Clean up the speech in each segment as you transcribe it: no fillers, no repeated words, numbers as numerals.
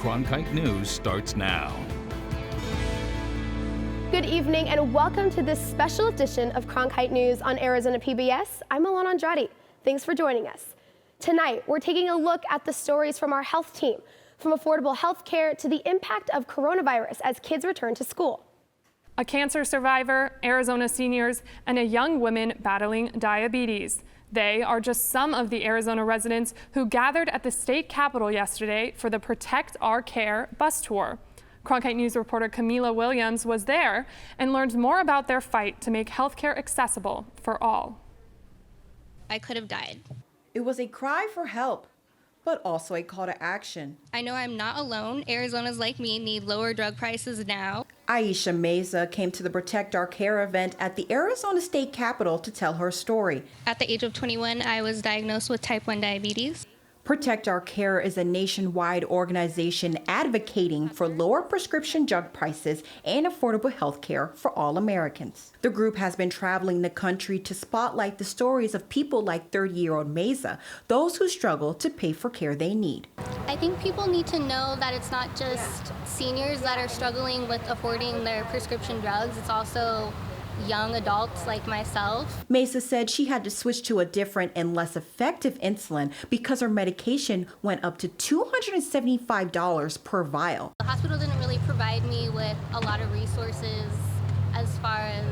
Cronkite News starts now. Good evening and welcome to this special edition of Cronkite News on Arizona PBS. I'm Alana Andrade. Thanks for joining us. Tonight, we're taking a look at the stories from our health team, from affordable health care to the impact of coronavirus as kids return to school. A cancer survivor, Arizona seniors, and a young woman battling diabetes. They are just some of the Arizona residents who gathered at the state capitol yesterday for the Protect Our Care bus tour. Cronkite News reporter Camila Williams was there and learned more about their fight to make healthcare accessible for all. I could have died. It was a cry for help, but also a call to action. I know I'm not alone. Arizonans like me need lower drug prices now. Aisha Meza came to the Protect Our Care event at the Arizona State Capitol to tell her story. At the age of 21, I was diagnosed with type 1 diabetes. Protect Our Care is a nationwide organization advocating for lower prescription drug prices and affordable health care for all Americans. The group has been traveling the country to spotlight the stories of people like 30-year-old Meza, those who struggle to pay for care they need. I think people need to know that it's not just seniors that are struggling with affording their prescription drugs. It's also young adults like myself. Meza said she had to switch to a different and less effective insulin because her medication went up to $275 per vial. The hospital didn't really provide me with a lot of resources as far as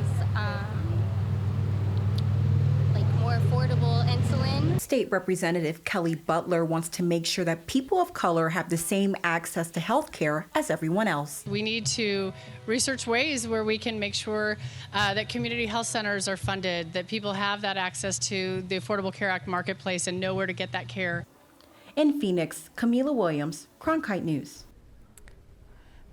more affordable insulin. State Representative Kelly Butler wants to make sure that people of color have the same access to health care as everyone else. We need to research ways where we can make sure that community health centers are funded, that people have that access to the Affordable Care Act marketplace and know where to get that care. In Phoenix, Camila Williams, Cronkite News.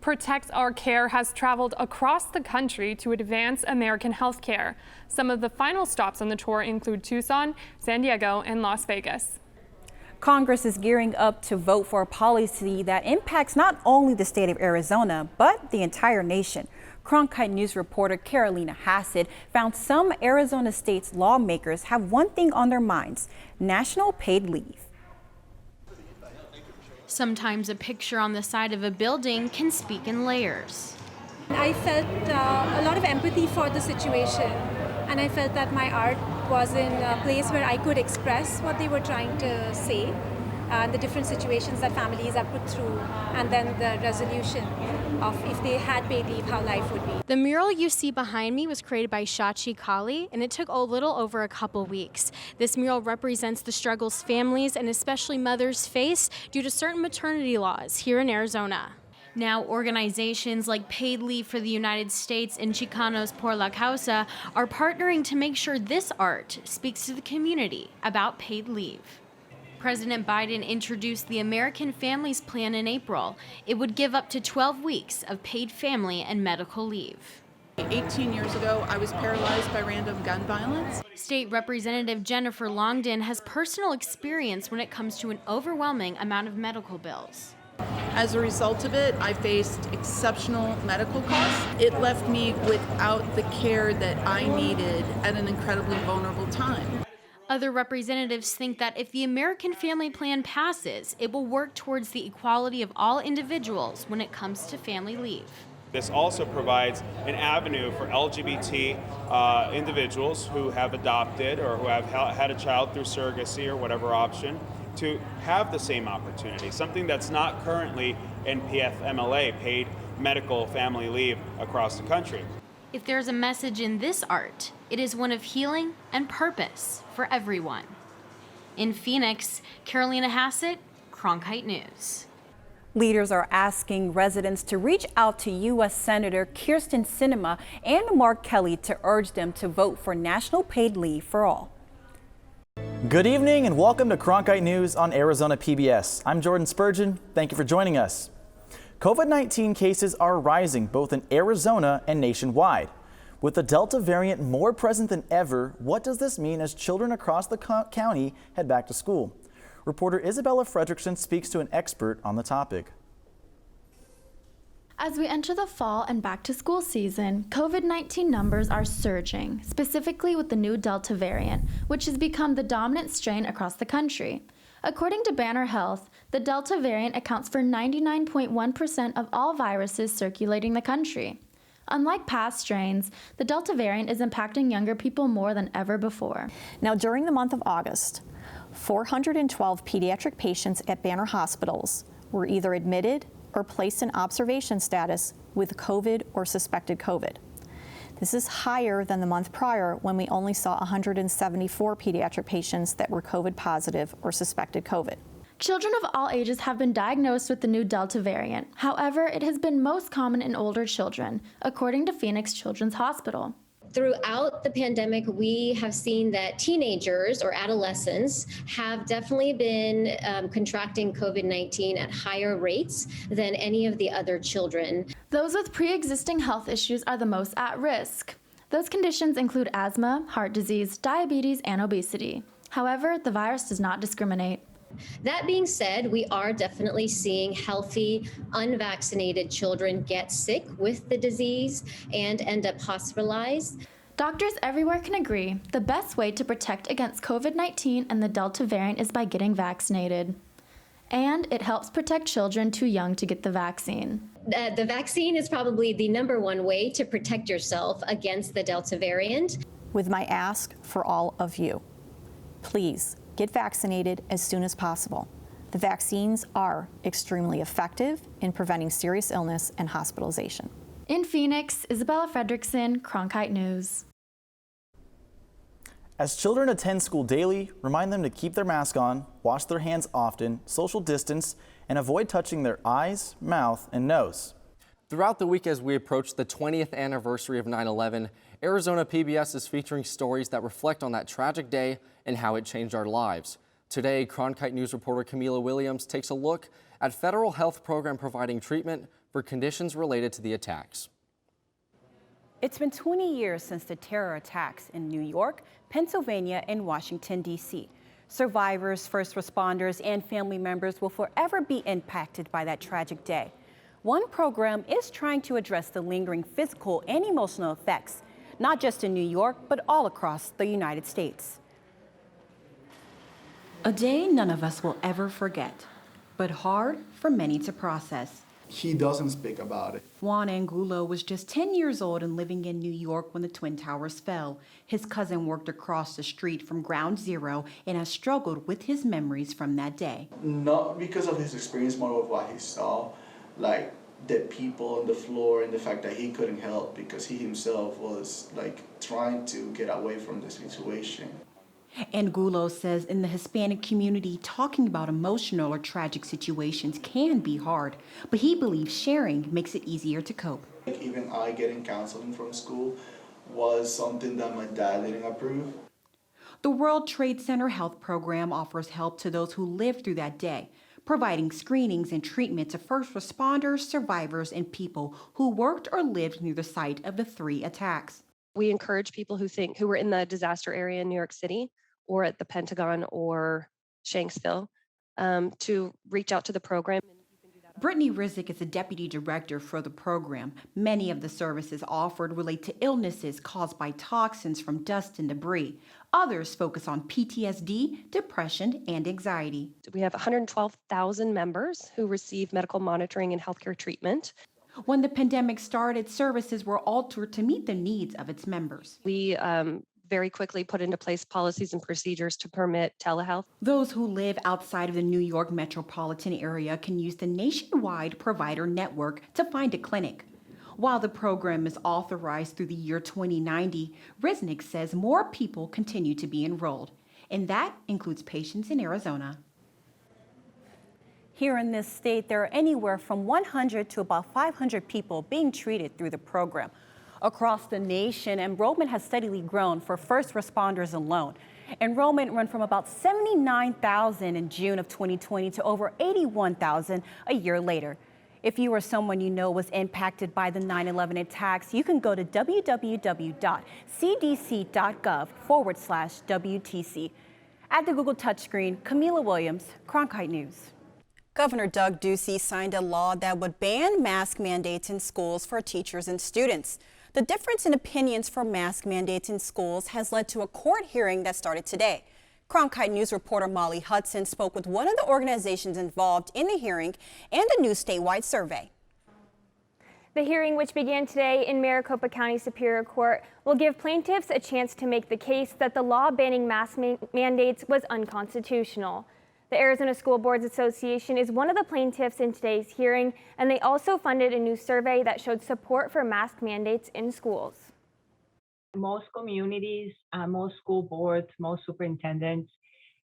Protect Our Care has traveled across the country to advance American healthcare. Some of the final stops on the tour include Tucson, San Diego, and Las Vegas. Congress is gearing up to vote for a policy that impacts not only the state of Arizona, but the entire nation. Cronkite News reporter Carolina Hassett found some Arizona state's lawmakers have one thing on their minds: national paid leave. Sometimes a picture on the side of a building can speak in layers. I felt a lot of empathy for the situation, and I felt that my art was in a place where I could express what they were trying to say, the different situations that families are put through, and then the resolution of if they had paid leave, how life would be. The mural you see behind me was created by Shachi Kali, and it took a little over a couple weeks. This mural represents the struggles families and especially mothers face due to certain maternity laws here in Arizona. Now, organizations like Paid Leave for the United States and Chicanos por la Causa are partnering to make sure this art speaks to the community about paid leave. President Biden introduced the American Families Plan in April. It would give up to 12 weeks of paid family and medical leave. 18 years ago, I was paralyzed by random gun violence. State Representative Jennifer Longden has personal experience when it comes to an overwhelming amount of medical bills. As a result of it, I faced exceptional medical costs. It left me without the care that I needed at an incredibly vulnerable time. Other representatives think that if the American Family Plan passes, it will work towards the equality of all individuals when it comes to family leave. This also provides an avenue for LGBT individuals who have adopted or who have had a child through surrogacy or whatever option to have the same opportunity, something that's not currently in PFMLA, paid medical family leave across the country. If there's a message in this art, it is one of healing and purpose for everyone. In Phoenix, Carolina Hassett, Cronkite News. Leaders are asking residents to reach out to U.S. Senator Kyrsten Sinema and Mark Kelly to urge them to vote for national paid leave for all. Good evening and welcome to Cronkite News on Arizona PBS. I'm Jordan Spurgeon. Thank you for joining us. COVID-19 cases are rising both in Arizona and nationwide. With the Delta variant more present than ever, what does this mean as children across the county head back to school? Reporter Isabella Fredrickson speaks to an expert on the topic. As we enter the fall and back to school season, COVID-19 numbers are surging, specifically with the new Delta variant, which has become the dominant strain across the country. According to Banner Health, the Delta variant accounts for 99.1% of all viruses circulating the country. Unlike past strains, the Delta variant is impacting younger people more than ever before. Now, during the month of August, 412 pediatric patients at Banner hospitals were either admitted or placed in observation status with COVID or suspected COVID. This is higher than the month prior when we only saw 174 pediatric patients that were COVID positive or suspected COVID. Children of all ages have been diagnosed with the new Delta variant. However, it has been most common in older children, according to Phoenix Children's Hospital. Throughout the pandemic, we have seen that teenagers or adolescents have definitely been contracting COVID-19 at higher rates than any of the other children. Those with pre-existing health issues are the most at risk. Those conditions include asthma, heart disease, diabetes, and obesity. However, the virus does not discriminate. That being said, we are definitely seeing healthy, unvaccinated children get sick with the disease and end up hospitalized. Doctors everywhere can agree the best way to protect against COVID-19 and the Delta variant is by getting vaccinated. And it helps protect children too young to get the vaccine. The vaccine is probably the #1 way to protect yourself against the Delta variant. With my ask for all of you, please get vaccinated as soon as possible. The vaccines are extremely effective in preventing serious illness and hospitalization. In Phoenix, Isabella Fredrickson, Cronkite News. As children attend school daily, remind them to keep their mask on, wash their hands often, social distance, and avoid touching their eyes, mouth, and nose. Throughout the week as we approach the 20th anniversary of 9/11, Arizona PBS is featuring stories that reflect on that tragic day and how it changed our lives. Today, Cronkite News reporter Camila Williams takes a look at federal health program providing treatment for conditions related to the attacks. It's been 20 years since the terror attacks in New York, Pennsylvania, and Washington, D.C. Survivors, first responders, and family members will forever be impacted by that tragic day. One program is trying to address the lingering physical and emotional effects, not just in New York, but all across the United States. A day none of us will ever forget, but hard for many to process. He doesn't speak about it. Juan Angulo was just 10 years old and living in New York when the Twin Towers fell. His cousin worked across the street from Ground Zero and has struggled with his memories from that day. Not because of his experience, more of what he saw, like dead people on the floor and the fact that he couldn't help because he himself was like trying to get away from the situation. Angulo says in the Hispanic community, talking about emotional or tragic situations can be hard, but he believes sharing makes it easier to cope. Even I getting counseling from school was something that my dad didn't approve. The World Trade Center Health Program offers help to those who lived through that day, providing screenings and treatment to first responders, survivors, and people who worked or lived near the site of the 3 attacks. We encourage people who were in the disaster area in New York City or at the Pentagon or Shanksville to reach out to the program. Brittany Rizik is the deputy director for the program. Many of the services offered relate to illnesses caused by toxins from dust and debris. Others focus on PTSD, depression, and anxiety. We have 112,000 members who receive medical monitoring and healthcare treatment. When the pandemic started, services were altered to meet the needs of its members. We very quickly put into place policies and procedures to permit telehealth. Those who live outside of the New York metropolitan area can use the nationwide provider network to find a clinic. While the program is authorized through the year 2090, Resnick says more people continue to be enrolled, and that includes patients in Arizona. Here in this state, there are anywhere from 100 to about 500 people being treated through the program. Across the nation, enrollment has steadily grown for first responders alone. Enrollment went from about 79,000 in June of 2020 to over 81,000 a year later. If you or someone you know was impacted by the 9/11 attacks, you can go to www.cdc.gov/WTC. At the Google touchscreen, Camila Williams, Cronkite News. Governor Doug Ducey signed a law that would ban mask mandates in schools for teachers and students. The difference in opinions for mask mandates in schools has led to a court hearing that started today. Cronkite News reporter Molly Hudson spoke with one of the organizations involved in the hearing and a new statewide survey. The hearing, which began today in Maricopa County Superior Court, will give plaintiffs a chance to make the case that the law banning mask mandates was unconstitutional. The Arizona School Boards Association is one of the plaintiffs in today's hearing, and they also funded a new survey that showed support for mask mandates in schools. Most communities, most school boards, most superintendents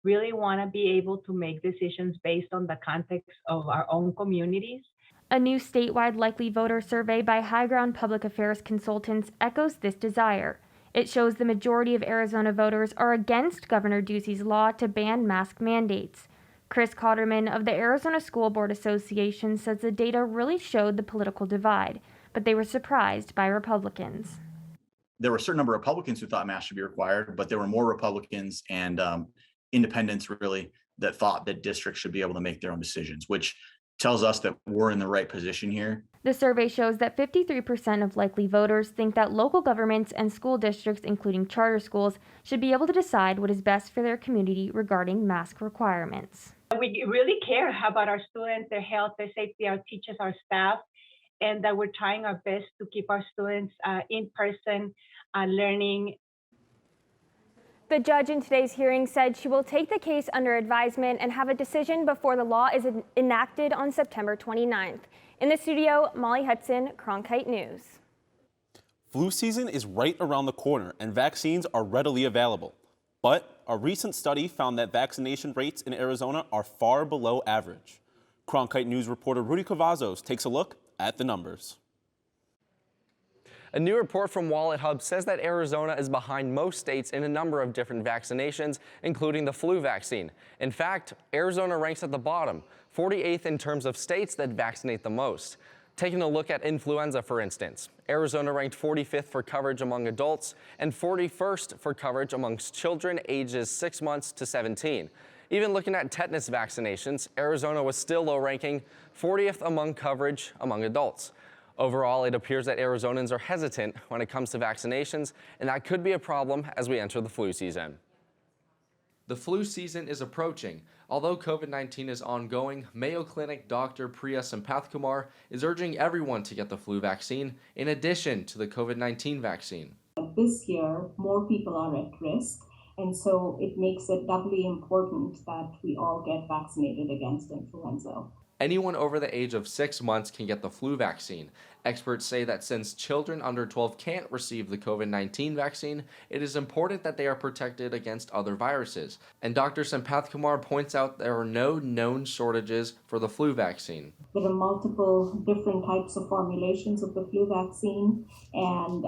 really want to be able to make decisions based on the context of our own communities. A new statewide likely voter survey by High Ground Public Affairs consultants echoes this desire. It shows the majority of Arizona voters are against Governor Ducey's law to ban mask mandates. Chris Cotterman of the Arizona School Board Association says the data really showed the political divide, but they were surprised by Republicans. There were a certain number of Republicans who thought masks should be required, but there were more Republicans and independents really that thought that districts should be able to make their own decisions, which tells us that we're in the right position here. The survey shows that 53% of likely voters think that local governments and school districts, including charter schools, should be able to decide what is best for their community regarding mask requirements. We really care about our students, their health, their safety, our teachers, our staff, and that we're trying our best to keep our students in person learning. The judge in today's hearing said she will take the case under advisement and have a decision before the law is enacted on September 29th. In the studio, Molly Hudson, Cronkite News. Flu season is right around the corner and vaccines are readily available. But a recent study found that vaccination rates in Arizona are far below average. Cronkite News reporter Rudy Cavazos takes a look at the numbers. A new report from Wallet Hub says that Arizona is behind most states in a number of different vaccinations, including the flu vaccine. In fact, Arizona ranks at the bottom, 48th in terms of states that vaccinate the most. Taking a look at influenza, for instance, Arizona ranked 45th for coverage among adults and 41st for coverage amongst children ages 6 months to 17. Even looking at tetanus vaccinations, Arizona was still low ranking, 40th among coverage among adults. Overall, it appears that Arizonans are hesitant when it comes to vaccinations, and that could be a problem as we enter the flu season. The flu season is approaching. Although COVID-19 is ongoing, Mayo Clinic Dr. Priya Sampathkumar is urging everyone to get the flu vaccine in addition to the COVID-19 vaccine. This year, more people are at risk, and so it makes it doubly important that we all get vaccinated against influenza. Anyone over the age of 6 months can get the flu vaccine. Experts say that since children under 12 can't receive the COVID-19 vaccine, it is important that they are protected against other viruses. And Dr. Sampathkumar points out there are no known shortages for the flu vaccine. There are multiple different types of formulations of the flu vaccine, and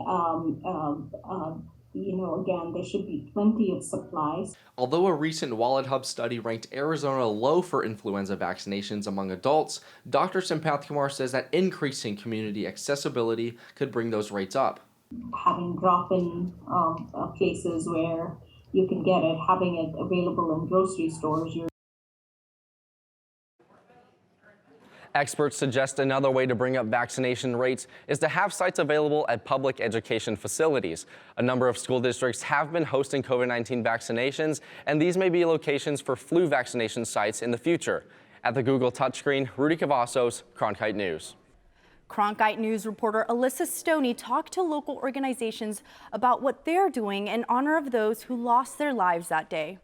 again, there should be plenty of supplies. Although a recent Wallet Hub study ranked Arizona low for influenza vaccinations among adults, Dr. Sampathkumar says that increasing community accessibility could bring those rates up. Having drop-in places where you can get it, having it available in grocery stores. Experts suggest another way to bring up vaccination rates is to have sites available at public education facilities. A number of school districts have been hosting COVID-19 vaccinations, and these may be locations for flu vaccination sites in the future. At the Google touchscreen, Rudy Cavazos, Cronkite News. Cronkite News reporter Alyssa Stoney talked to local organizations about what they're doing in honor of those who lost their lives that day.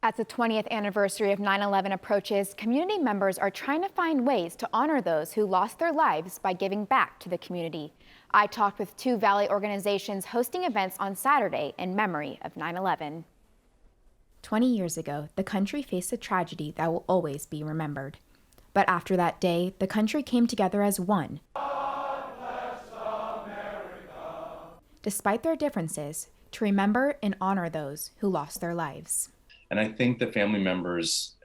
As the 20th anniversary of 9/11 approaches, community members are trying to find ways to honor those who lost their lives by giving back to the community. I talked with two Valley organizations hosting events on Saturday in memory of 9/11. 20 years ago, the country faced a tragedy that will always be remembered. But after that day, the country came together as one. Despite their differences, to remember and honor those who lost their lives. And I think the family members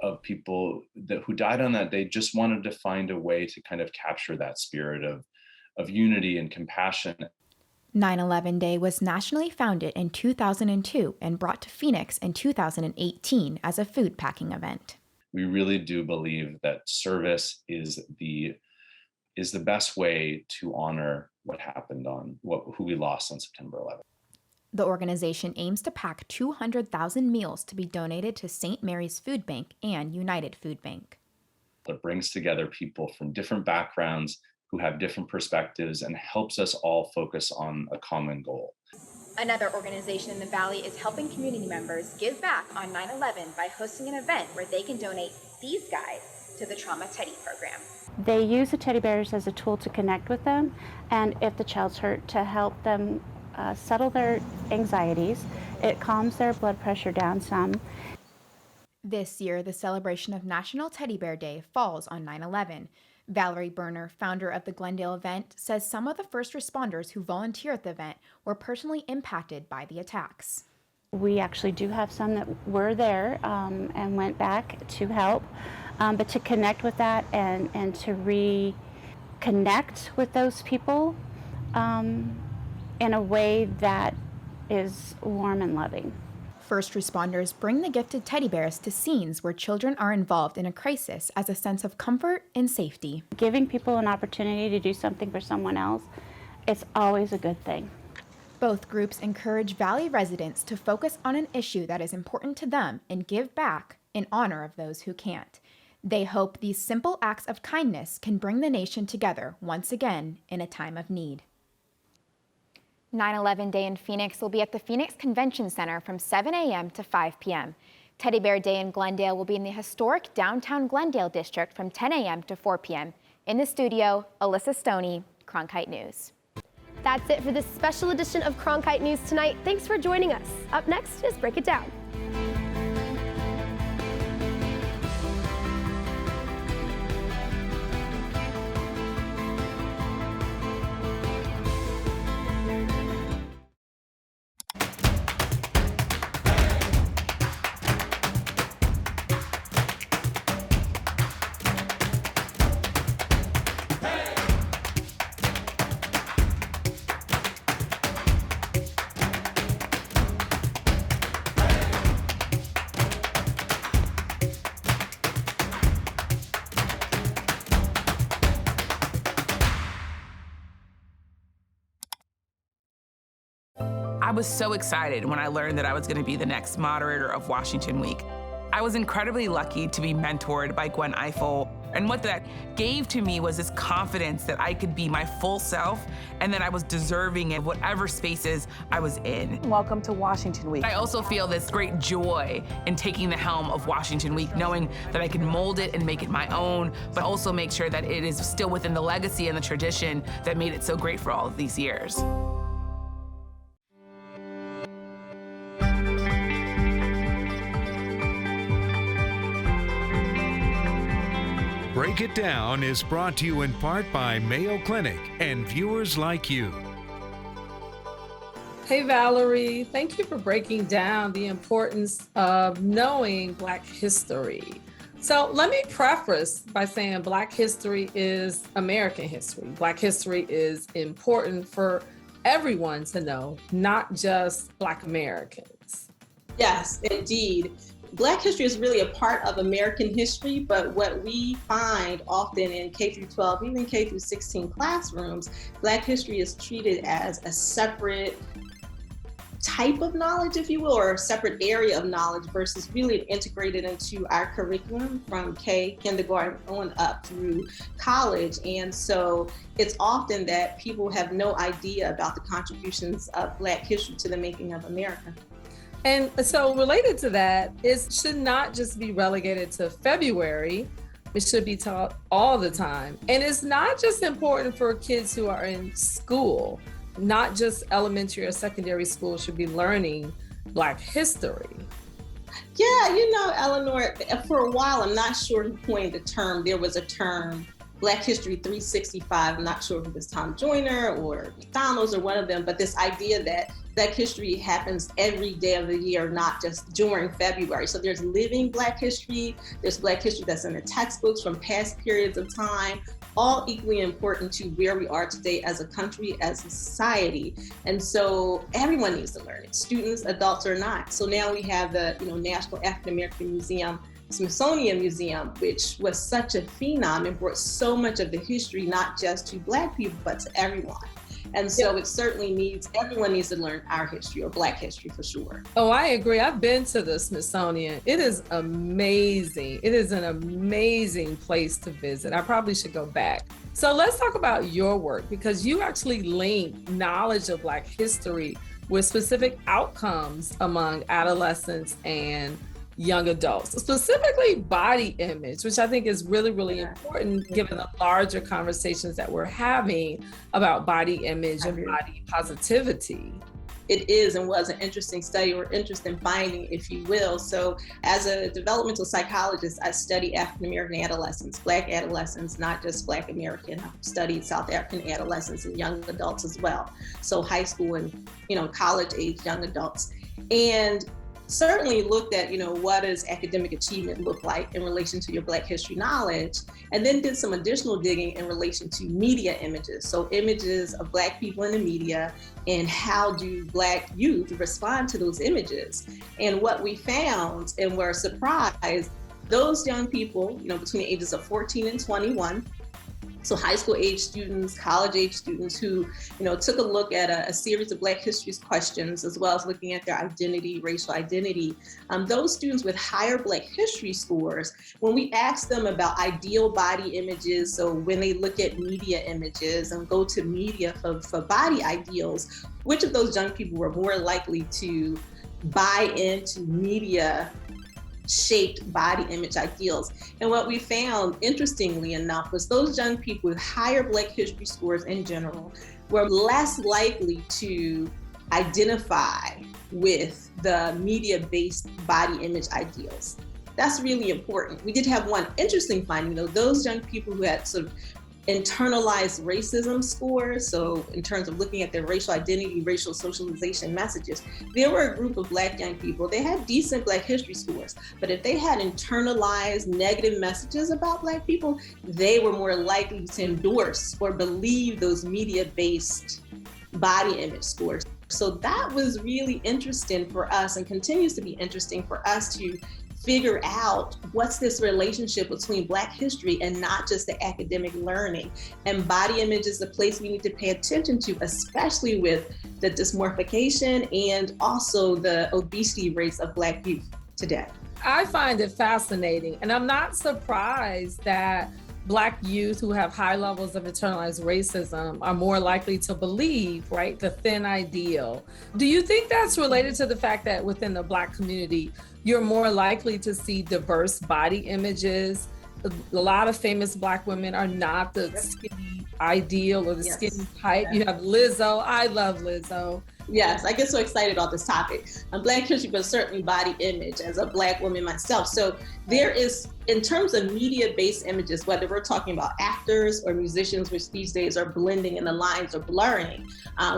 of people who died on that day just wanted to find a way to kind of capture that spirit of unity and compassion. 9/11 Day was nationally founded in 2002 and brought to Phoenix in 2018 as a food packing event. We really do believe that service is the best way to honor what happened who we lost on September 11th. The organization aims to pack 200,000 meals to be donated to St. Mary's Food Bank and United Food Bank. That brings together people from different backgrounds who have different perspectives and helps us all focus on a common goal. Another organization in the Valley is helping community members give back on 9/11 by hosting an event where they can donate these guys to the Trauma Teddy program. They use the teddy bears as a tool to connect with them, and if the child's hurt, to help them settle their anxieties. It calms their blood pressure down some. This year, the celebration of National Teddy Bear Day falls on 9/11. Valerie Berner, founder of the Glendale event, says some of the first responders who volunteer at the event were personally impacted by the attacks. We actually do have some that were there and went back to help, but to connect with that and to reconnect with those people in a way that is warm and loving. First responders bring the gifted teddy bears to scenes where children are involved in a crisis as a sense of comfort and safety. Giving people an opportunity to do something for someone else, it's always a good thing. Both groups encourage Valley residents to focus on an issue that is important to them and give back in honor of those who can't. They hope these simple acts of kindness can bring the nation together once again in a time of need. 9/11 Day in Phoenix will be at the Phoenix Convention Center from 7 a.m. to 5 p.m. Teddy Bear Day in Glendale will be in the historic downtown Glendale district from 10 a.m. to 4 p.m. In the studio, Alyssa Stoney, Cronkite News. That's it for this special edition of Cronkite News tonight. Thanks for joining us. Up next is Break It Down. I was so excited when I learned that I was going to be the next moderator of Washington Week. I was incredibly lucky to be mentored by Gwen Ifill, and what that gave to me was this confidence that I could be my full self and that I was deserving of whatever spaces I was in. Welcome to Washington Week. I also feel this great joy in taking the helm of Washington Week, knowing that I can mold it and make it my own, but also make sure that it is still within the legacy and the tradition that made it so great for all of these years. Break It Down is brought to you in part by Mayo Clinic and viewers like you. Hey Valerie, thank you for breaking down the importance of knowing Black history. So let me preface by saying Black history is American history. Black history is important for everyone to know, not just Black Americans. Yes, indeed. Black history is really a part of American history, but what we find often in K through 12, even K through 16 classrooms, Black history is treated as a separate type of knowledge, if you will, or a separate area of knowledge versus really integrated into our curriculum from kindergarten on up through college. And so it's often that people have no idea about the contributions of Black history to the making of America. And so related to that, it should not just be relegated to February. It should be taught all the time. And it's not just important for kids who are in school, not just elementary or secondary school should be learning Black history. Yeah, you know, Eleanor, for a while, I'm not sure who coined the term. There was a term, Black History 365. I'm not sure if it was Tom Joyner or McDonald's or one of them, but this idea that Black history happens every day of the year, not just during February. So there's living Black history, there's Black history that's in the textbooks from past periods of time, all equally important to where we are today as a country, as a society. And so everyone needs to learn it, students, adults or not. So now we have the National African American Museum, Smithsonian Museum, which was such a phenom and brought so much of the history, not just to Black people, but to everyone. And so it certainly everyone needs to learn our history, or Black history for sure. Oh, I agree. I've been to the Smithsonian. It is amazing. It is an amazing place to visit. I probably should go back. So let's talk about your work, because you actually link knowledge of Black history with specific outcomes among adolescents and young adults, specifically body image, which I think is really, really important given the larger conversations that we're having about body image and body positivity. It is and was an interesting study, or interesting finding, if you will. So as a developmental psychologist, I study African-American adolescents, Black adolescents, not just Black American. I've studied South African adolescents and young adults as well. So high school and, college age young adults. And certainly looked at, what does academic achievement look like in relation to your Black history knowledge, and then did some additional digging in relation to media images. So images of Black people in the media, and how do Black youth respond to those images. And what we found, and were surprised, those young people, between the ages of 14 and 21, so high school age students, college age students who, took a look at a series of Black history questions, as well as looking at their identity, racial identity. Those students with higher Black history scores, when we asked them about ideal body images, so when they look at media images and go to media for body ideals, which of those young people were more likely to buy into media shaped body image ideals? And what we found, interestingly enough, was those young people with higher Black history scores in general were less likely to identify with the media-based body image ideals. That's really important. We did have one interesting finding, though. Those young people who had sort of internalized racism scores, so in terms of looking at their racial identity, racial socialization messages, there were a group of Black young people, they had decent Black history scores, but if they had internalized negative messages about Black people, they were more likely to endorse or believe those media-based body image scores. So that was really interesting for us, and continues to be interesting for us to figure out what's this relationship between Black history and not just the academic learning. And body image is the place we need to pay attention to, especially with the dysmorphication and also the obesity rates of Black youth today. I find it fascinating, and I'm not surprised that Black youth who have high levels of internalized racism are more likely to believe, right, the thin ideal. Do you think that's related to the fact that within the Black community, you're more likely to see diverse body images? A lot of famous Black women are not the skinny ideal or the skinny type. You have Lizzo. I love Lizzo. Yes, I get so excited about this topic. I'm Black history, but certainly body image as a Black woman myself. So there is, in terms of media-based images, whether we're talking about actors or musicians, which these days are blending and the lines are blurring,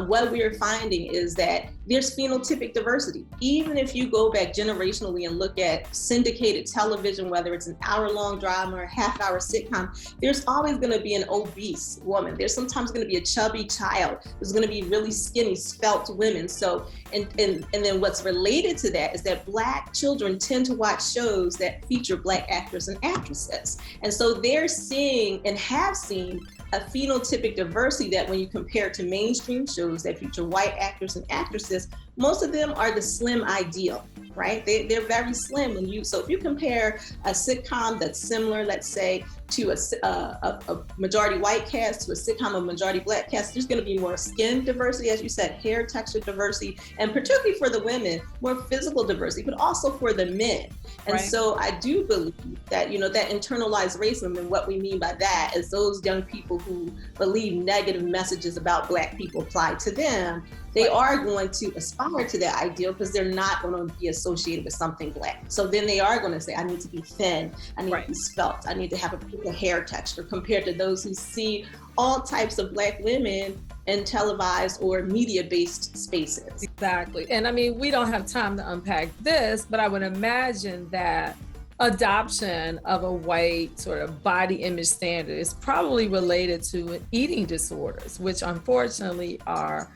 what we are finding is that there's phenotypic diversity. Even if you go back generationally and look at syndicated television, whether it's an hour-long drama or a half-hour sitcom, there's always going to be an obese woman. There's sometimes going to be a chubby child. There's going to be really skinny, svelte women. So, and then what's related to that is that Black children tend to watch shows that feature Black actors and actresses. And so they're seeing and have seen a phenotypic diversity that when you compare to mainstream shows that feature white actors and actresses, most of them are the slim ideal, right? They're very slim. So if you compare a sitcom that's similar, let's say, to a majority white cast to a sitcom of majority Black cast, there's going to be more skin diversity, as you said, hair texture diversity, and particularly for the women, more physical diversity, but also for the men. And so I do believe that, that internalized racism, and what we mean by that is those young people who believe negative messages about Black people apply to them, they are going to aspire to that ideal because they're not going to be associated with something Black. So then they are going to say, I need to be thin, I need to be svelte, I need to have a particular hair texture, compared to those who see all types of Black women in televised or media-based spaces. Exactly. And I mean, we don't have time to unpack this, but I would imagine that adoption of a white sort of body image standard is probably related to eating disorders, which unfortunately are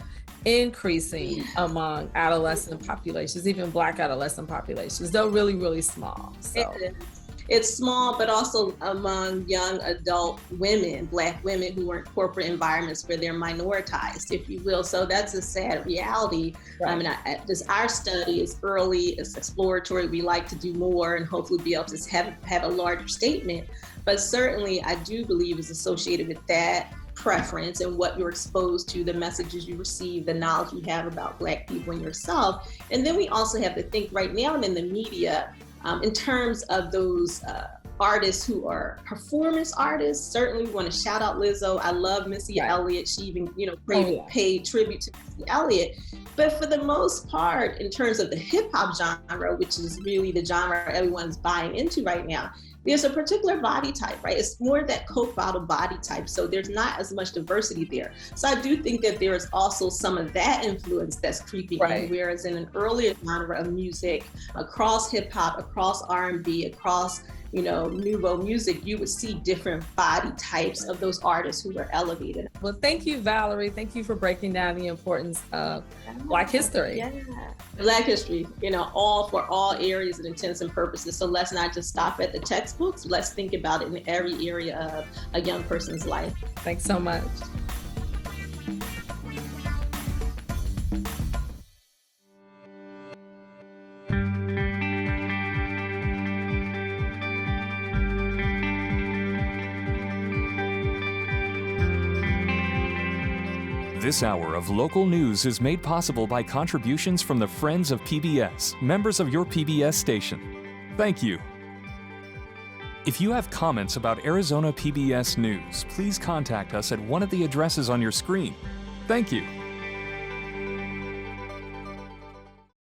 increasing among adolescent populations, even Black adolescent populations, though really, really small. So. it's small, but also among young adult women, Black women who are in corporate environments where they're minoritized, if you will. So that's a sad reality. Right. I mean, our study is early, it's exploratory. We like to do more and hopefully be able to have a larger statement. But certainly, I do believe is associated with that preference and what you're exposed to, the messages you receive, the knowledge you have about Black people and yourself. And then we also have to think right now in the media in terms of those artists who are performance artists. Certainly we want to shout out Lizzo. I love Missy Elliott. She even, paid tribute to Missy Elliott. But for the most part, in terms of the hip hop genre, which is really the genre everyone's buying into right now, there's a particular body type, right? It's more that Coke bottle body type. So there's not as much diversity there. So I do think that there is also some of that influence that's creeping in, whereas in an earlier genre of music, across hip hop, across R&B, across nouveau music, you would see different body types of those artists who were elevated. Well, thank you, Valerie. Thank you for breaking down the importance of Black history. Yeah. Black history, all for all areas and intents and purposes. So let's not just stop at the textbooks. Let's think about it in every area of a young person's life. Thanks so much. This hour of local news is made possible by contributions from the Friends of PBS, members of your PBS station. Thank you. If you have comments about Arizona PBS News, please contact us at one of the addresses on your screen. Thank you.